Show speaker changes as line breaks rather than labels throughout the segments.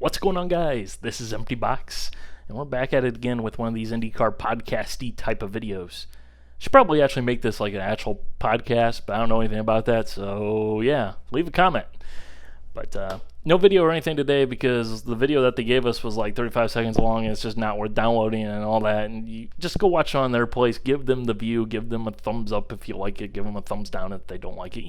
What's going on, guys? This is Empty Box, and we're back at it again with one of these IndyCar podcasty type of videos. Should probably actually make this like an actual podcast, but I don't know anything about that, so yeah, leave a comment. But no video or anything today because the video that they gave us was like 35 seconds long, and it's just not worth downloading and all that. And you just go watch it on their place, give them the view, give them a thumbs up if you like it, give them a thumbs down if they don't like it.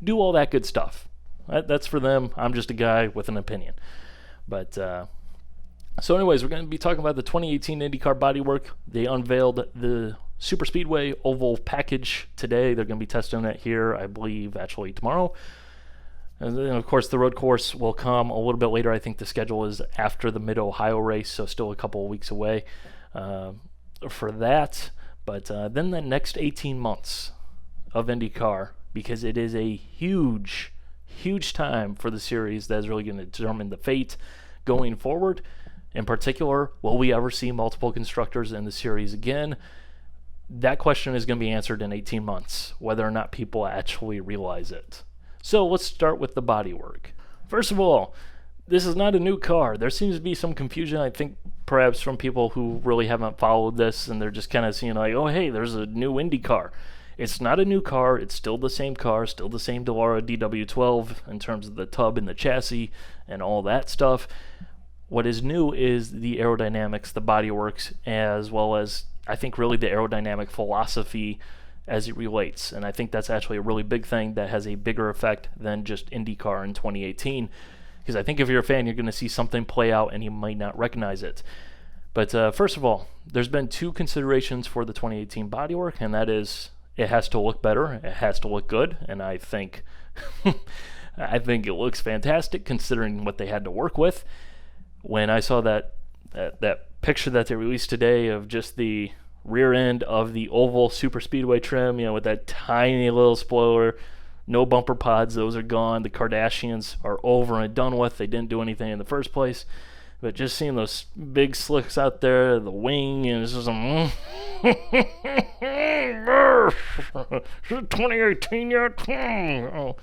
Do all that good stuff. That's for them. I'm just a guy with an opinion. But so anyways, we're going to be talking about the 2018 IndyCar bodywork. They unveiled the Super Speedway oval package today. They're going to be testing it here, I believe, actually tomorrow. And then, of course, the road course will come a little bit later. I think the schedule is after the Mid-Ohio race, so still a couple of weeks away for that. But then the next 18 months of IndyCar, because it is a huge time for the series that is really going to determine the fate going forward. In particular, will we ever see multiple constructors in the series again? That question is going to be answered in 18 months, whether or not people actually realize it. So let's start with the bodywork. First of all, this is not a new car. There seems to be some confusion, I think, perhaps from people who really haven't followed this, and they're just kind of seeing like, oh, hey, there's a new Indy car. It's not a new car. It's still the same car, still the same Dallara DW12 in terms of the tub and the chassis and all that stuff. What is new is the aerodynamics, the bodyworks, as well as, I think, really the aerodynamic philosophy as it relates. And I think that's actually a really big thing that has a bigger effect than just IndyCar in 2018. Because I think if you're a fan, you're going to see something play out and you might not recognize it. But first of all, there's been two considerations for the 2018 bodywork, and that is it has to look better, it has to look good, and I think it looks fantastic considering what they had to work with. When I saw that picture that they released today of just the rear end of the oval super speedway trim, with that tiny little spoiler, no bumper pods, those are gone. The Kardashians are over and done with. They didn't do anything in the first place. But just seeing those big slicks out there, the wing, and it's just 2018 yet? Oh.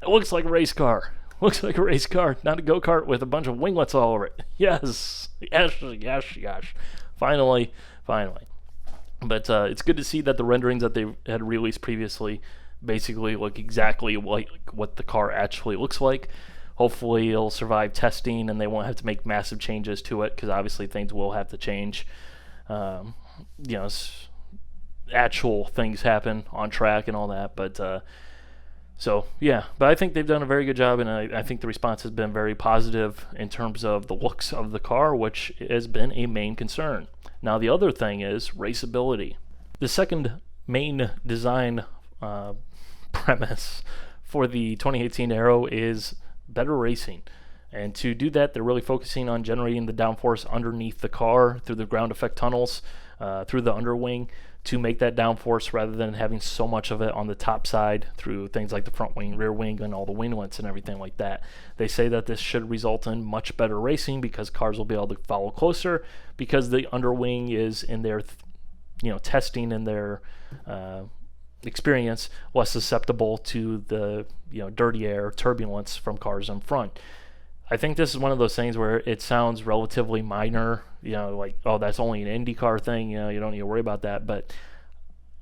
It looks like a race car. Looks like a race car, not a go-kart with a bunch of winglets all over it. Yes. Finally. But it's good to see that the renderings that they had released previously basically look exactly like what the car actually looks like. Hopefully it'll survive testing and they won't have to make massive changes to it, because obviously things will have to change. Actual things happen on track and all that. But but I think they've done a very good job, and I think the response has been very positive in terms of the looks of the car, which has been a main concern. Now the other thing is raceability. The second main design premise for the 2018 Aero is better racing. And to do that, they're really focusing on generating the downforce underneath the car through the ground effect tunnels, through the underwing, to make that downforce rather than having so much of it on the top side through things like the front wing, rear wing, and all the winglets and everything like that. They say that this should result in much better racing because cars will be able to follow closer, because the underwing is in their testing and their experience less susceptible to the dirty air turbulence from cars in front. I think this is one of those things where it sounds relatively minor, like, oh, that's only an IndyCar thing, you don't need to worry about that. But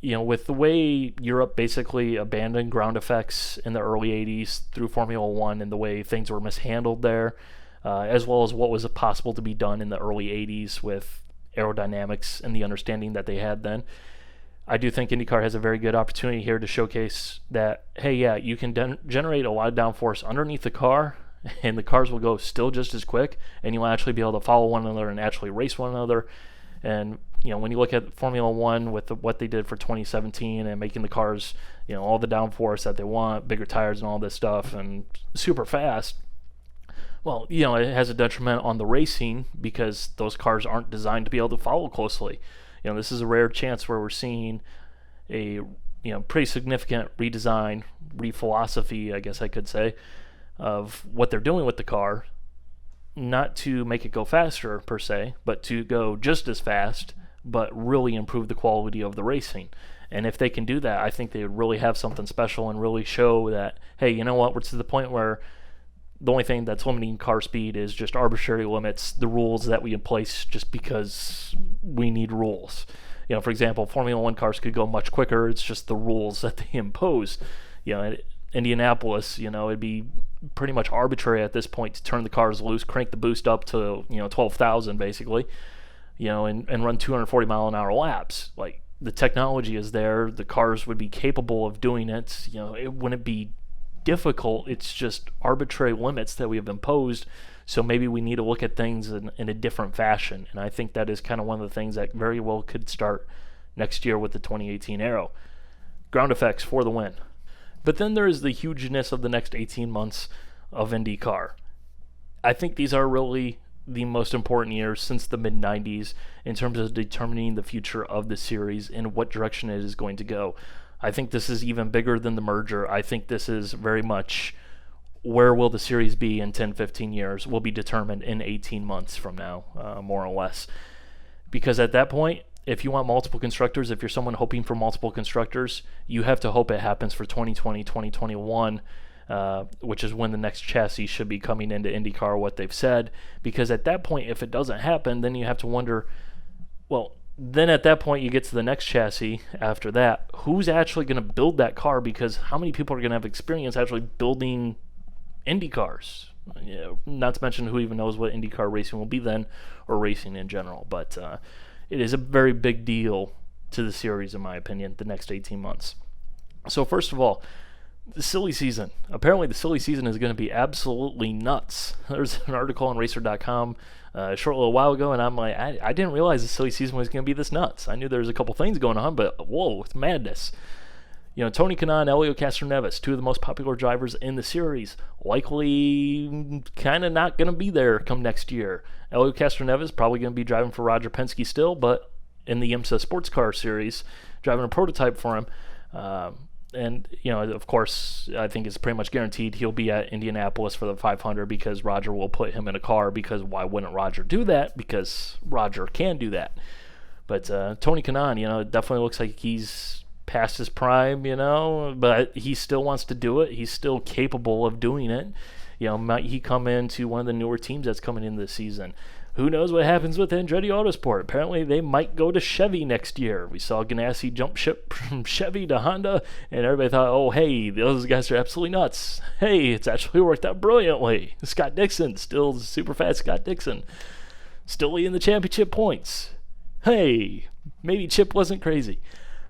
with the way Europe basically abandoned ground effects in the early 80s through Formula One, and the way things were mishandled there, as well as what was possible to be done in the early 80s with aerodynamics and the understanding that they had then, I do think IndyCar has a very good opportunity here to showcase that, hey, yeah, you can generate a lot of downforce underneath the car, and the cars will go still just as quick, and you'll actually be able to follow one another and actually race one another. And when you look at Formula One with what they did for 2017 and making the cars, all the downforce that they want, bigger tires and all this stuff, and super fast, well, it has a detriment on the racing because those cars aren't designed to be able to follow closely. This is a rare chance where we're seeing a pretty significant redesign, re-philosophy, I guess I could say, of what they're doing with the car, not to make it go faster per se, but to go just as fast, but really improve the quality of the racing. And if they can do that, I think they would really have something special and really show that, hey, you know what, we're to the point where The only thing that's limiting car speed is just arbitrary limits, the rules that we in place just because we need rules. For example, Formula One cars could go much quicker. It's just the rules that they impose. At Indianapolis, it'd be pretty much arbitrary at this point to turn the cars loose, crank the boost up to 12,000 basically, and run 240 mile an hour laps. Like, the technology is there, the cars would be capable of doing it. It wouldn't be difficult. It's just arbitrary limits that we have imposed. So maybe we need to look at things in a different fashion. And I think that is kind of one of the things that very well could start next year with the 2018 Aero. Ground effects for the win. But then there is the hugeness of the next 18 months of IndyCar. I think these are really the most important years since the mid-90s in terms of determining the future of the series and what direction it is going to go. I think this is even bigger than the merger. I think this is very much where will the series be in 10, 15 years will be determined in 18 months from now, more or less. Because at that point, if you want multiple constructors, if you're someone hoping for multiple constructors, you have to hope it happens for 2020, 2021, which is when the next chassis should be coming into IndyCar, what they've said. Because at that point, if it doesn't happen, then you have to wonder, well, then at that point you get to the next chassis after that. Who's actually going to build that car? Because how many people are going to have experience actually building Indy cars? Not to mention who even knows what IndyCar racing will be then, or racing in general. But it is a very big deal to the series, in my opinion, the next 18 months. So first of all, the silly season. Apparently the silly season is going to be absolutely nuts. There's an article on racer.com a short little while ago, and I'm like, I didn't realize the silly season was going to be this nuts. I knew there was a couple things going on, but whoa, it's madness. Tony Kanaan, Elio Castroneves, two of the most popular drivers in the series, likely kind of not going to be there come next year. Elio Castroneves probably going to be driving for Roger Penske still, but in the IMSA Sports Car Series, driving a prototype for him. And, of course, I think it's pretty much guaranteed he'll be at Indianapolis for the 500 because Roger will put him in a car, because why wouldn't Roger do that? Because Roger can do that. But Tony Kanaan, it definitely looks like he's past his prime, but he still wants to do it. He's still capable of doing it. Might he come into one of the newer teams that's coming in this season? Who knows what happens with Andretti Autosport? Apparently, they might go to Chevy next year. We saw Ganassi jump ship from Chevy to Honda, and everybody thought, oh, hey, those guys are absolutely nuts. Hey, it's actually worked out brilliantly. Scott Dixon, still super fast Scott Dixon, still leading the championship points. Hey, maybe Chip wasn't crazy.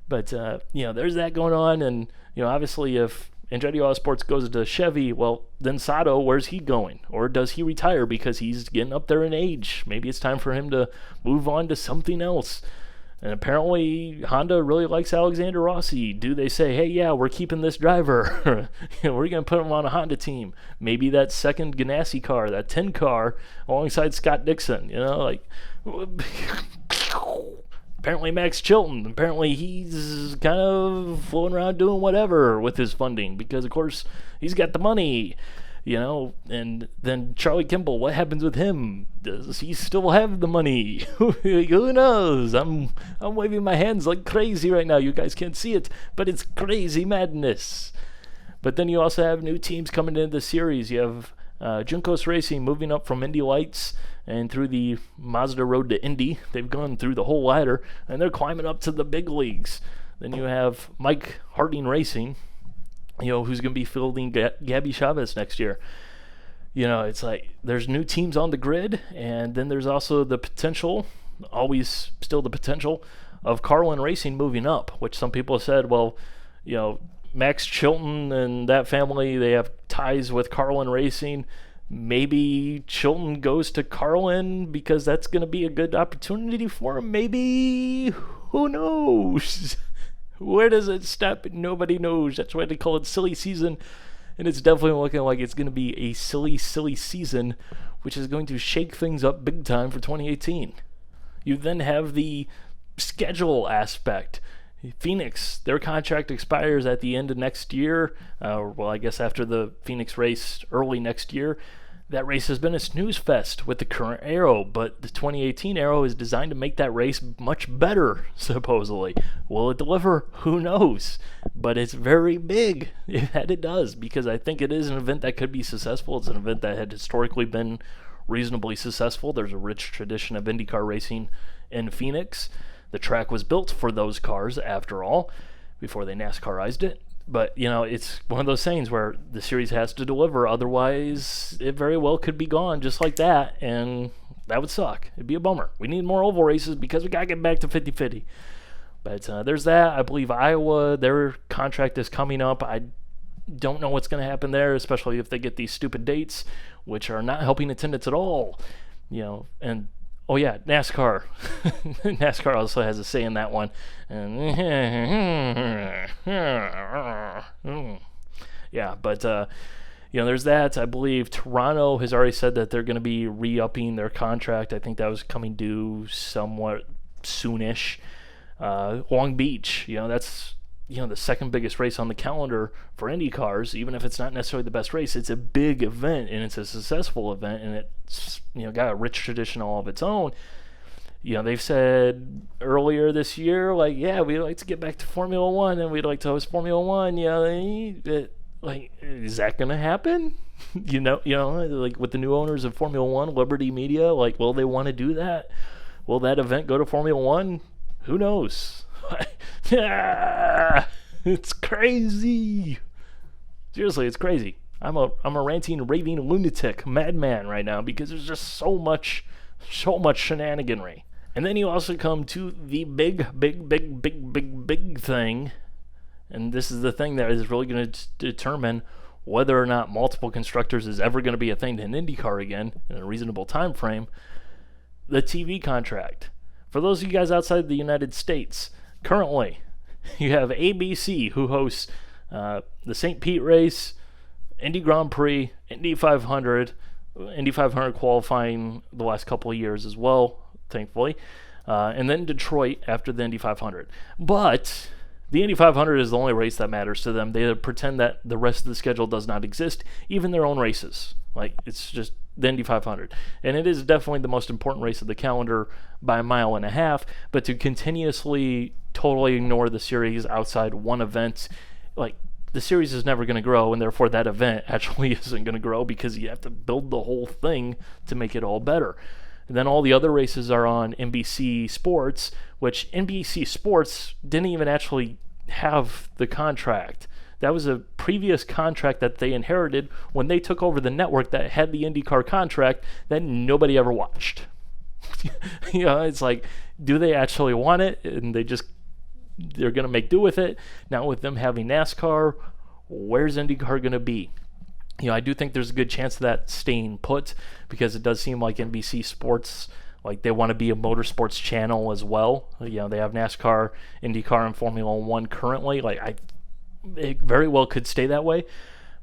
But, there's that going on, and, obviously if Andretti Autosports goes to Chevy, well, then Sato, where's he going? Or does he retire because he's getting up there in age? Maybe it's time for him to move on to something else. And apparently Honda really likes Alexander Rossi. Do they say, hey, yeah, we're keeping this driver. We're going to put him on a Honda team. Maybe that second Ganassi car, that 10 car, alongside Scott Dixon. Apparently Max Chilton, apparently he's kind of floating around doing whatever with his funding because, of course, he's got the money, and then Charlie Kimball, what happens with him? Does he still have the money? Who knows? I'm waving my hands like crazy right now. You guys can't see it, but it's crazy madness. But then you also have new teams coming into the series. You have Juncos Racing moving up from Indy Lights and through the Mazda Road to Indy. They've gone through the whole ladder, and they're climbing up to the big leagues. Then you have Mike Harding Racing, who's going to be fielding Gabby Chavez next year. It's like there's new teams on the grid, and then there's also the potential, always still the potential, of Carlin Racing moving up, which some people have said, well, Max Chilton and that family, they have ties with Carlin Racing. Maybe Chilton goes to Carlin because that's going to be a good opportunity for him. Maybe. Who knows? Where does it stop? Nobody knows. That's why they call it silly season. And it's definitely looking like it's going to be a silly, silly season, which is going to shake things up big time for 2018. You then have the schedule aspect. Phoenix, their contract expires at the end of next year. I guess after the Phoenix race early next year. That race has been a snooze fest with the current Aero, but the 2018 Aero is designed to make that race much better, supposedly. Will it deliver? Who knows? But it's very big that it does, because I think it is an event that could be successful. It's an event that had historically been reasonably successful. There's a rich tradition of IndyCar racing in Phoenix. The track was built for those cars, after all, before they NASCARized it. But, it's one of those things where the series has to deliver. Otherwise, it very well could be gone just like that, and that would suck. It'd be a bummer. We need more oval races because we got to get back to 50-50. But there's that. I believe Iowa, their contract is coming up. I don't know what's going to happen there, especially if they get these stupid dates, which are not helping attendance at all. And oh yeah, NASCAR. NASCAR also has a say in that one. Yeah, but there's that. I believe Toronto has already said that they're going to be re-upping their contract. I think that was coming due somewhat soonish. Long Beach, that's the second biggest race on the calendar for Indy cars. Even if it's not necessarily the best race, it's a big event and it's a successful event, and it's got a rich tradition all of its own. They've said earlier this year, like, yeah, we'd like to get back to Formula One and we'd like to host Formula One. Like, is that gonna happen? Like with the new owners of Formula One, Liberty Media, like, will they want to do that? Will that event go to Formula One? Who knows? It's crazy. Seriously, it's crazy. I'm a ranting, raving lunatic madman right now because there's just so much shenaniganry. And then you also come to the big thing, and this is the thing that is really going to determine whether or not multiple constructors is ever going to be a thing in IndyCar again in a reasonable time frame. The TV contract. For those of you guys outside the United States, currently, you have ABC, who hosts the St. Pete race, Indy Grand Prix, Indy 500 qualifying the last couple of years as well, thankfully, and then Detroit after the Indy 500. But the Indy 500 is the only race that matters to them. They pretend that the rest of the schedule does not exist, even their own races. Like, it's just the Indy 500. And it is definitely the most important race of the calendar by a mile and a half, but to continuously totally ignore the series outside one event, like, the series is never going to grow, and therefore that event actually isn't going to grow because you have to build the whole thing to make it all better. And then all the other races are on NBC Sports, which NBC Sports didn't even actually have the contract. That was a previous contract that they inherited when they took over the network that had the IndyCar contract that nobody ever watched. It's like, do they actually want it? And they're going to make do with it. Now with them having NASCAR, where's IndyCar going to be? I do think there's a good chance of that staying put because it does seem like NBC Sports, like, they want to be a motorsports channel as well. They have NASCAR, IndyCar, and Formula One currently. It very well could stay that way.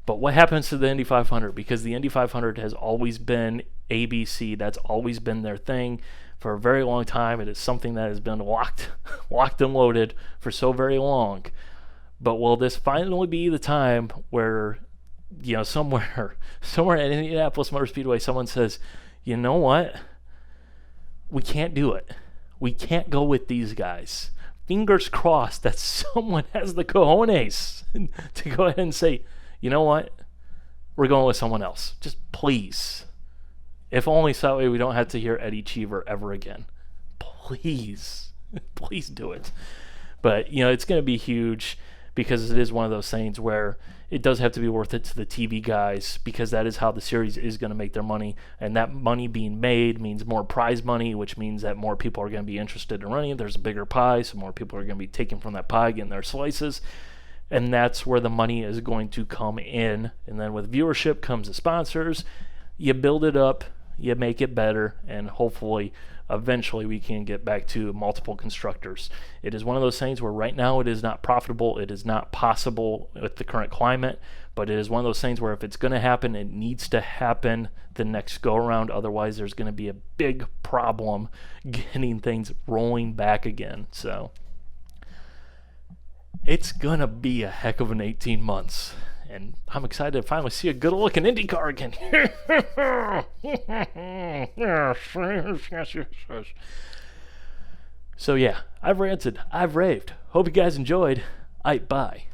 But what happens to the Indy 500? Because the Indy 500 has always been ABC. That's always been their thing for a very long time. It is something that has been locked and loaded for so very long. But will this finally be the time where, somewhere at Indianapolis Motor Speedway, someone says, you know what? We can't do it. We can't go with these guys. Fingers crossed that someone has the cojones to go ahead and say, you know what? We're going with someone else. Just please. If only so that way we don't have to hear Eddie Cheever ever again. Please. Please do it. But, it's going to be huge because it is one of those things where it does have to be worth it to the TV guys because that is how the series is going to make their money. And that money being made means more prize money, which means that more people are going to be interested in running. There's a bigger pie, so more people are going to be taking from that pie, getting their slices. And that's where the money is going to come in. And then with viewership comes the sponsors. You build it up, you make it better, and hopefully eventually we can get back to multiple constructors. It is one of those things where right now it is not profitable, it is not possible with the current climate, but it is one of those things where if it's going to happen, it needs to happen the next go around. Otherwise there's going to be a big problem getting things rolling back again. So it's going to be a heck of an 18 months. And I'm excited to finally see a good-looking IndyCar again. Yes. So yeah, I've ranted, I've raved. Hope you guys enjoyed. Bye.